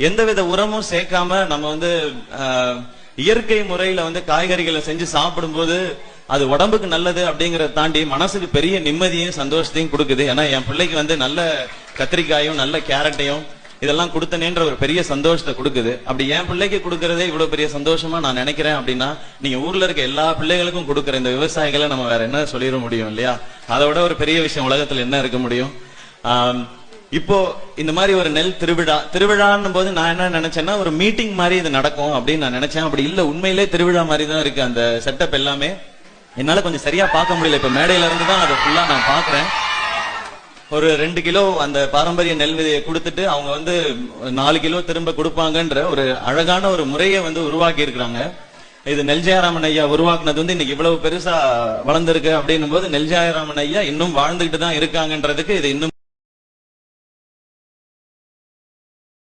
எந்தவித உரமும் சேர்க்காம நம்ம வந்து இயற்கை முறையில வந்து காய்கறிகளை செஞ்சு சாப்பிடும்போது அது உடம்புக்கு நல்லது அப்படிங்கறத தாண்டி மனசுக்கு பெரிய நிம்மதியும் சந்தோஷத்தையும் கொடுக்குது. ஏன்னா என் பிள்ளைக்கு வந்து நல்ல கத்திரிக்காயும் நல்ல கேரட்டையும் இதெல்லாம் கொடுத்தனேன்ற ஒரு பெரிய சந்தோஷத்தை கொடுக்குது. அப்படி என் பிள்ளைக்கு கொடுக்கறதே இவ்வளவு பெரிய சந்தோஷமா நான் நினைக்கிறேன் அப்படின்னா, நீங்க ஊர்ல இருக்க எல்லா பிள்ளைகளுக்கும் கொடுக்குற இந்த விவசாயிகளை நம்ம வேற என்ன சொல்லிட முடியும் இல்லையா? அதை விட ஒரு பெரிய விஷயம் உலகத்துல என்ன இருக்க முடியும்? இப்போ இந்த மாதிரி ஒரு நெல் திருவிழான்னும் போது நான் என்ன நினைச்சேன்னா, ஒரு மீட்டிங் மாதிரி இது நடக்கும் அப்படின்னு நான் நினைச்சேன். அப்படி இல்ல, உண்மையிலே திருவிழா மாதிரி தான் இருக்கு அந்த செட்டப் எல்லாமே. என்னால கொஞ்சம் சரியா பார்க்க முடியல, இப்ப மேடையில இருந்து தான் அதை ஃபுல்லா நான் பாக்குறேன். ஒரு 2 கிலோ அந்த பாரம்பரிய நெல் விதையை கொடுத்துட்டு அவங்க வந்து 4 கிலோ திரும்ப கொடுப்பாங்கன்ற ஒரு அழகான ஒரு முறையை வந்து உருவாக்கி இருக்கிறாங்க. இது நெல்ஜெயராமன் ஐயா உருவாக்குனது வந்து இன்னைக்கு இவ்வளவு பெருசா வளர்ந்திருக்கு அப்படின்னும் போது நெல்ஜெயராமன் ஐயா இன்னும் வாழ்ந்துகிட்டு தான் இருக்காங்கன்றதுக்கு இது இன்னும்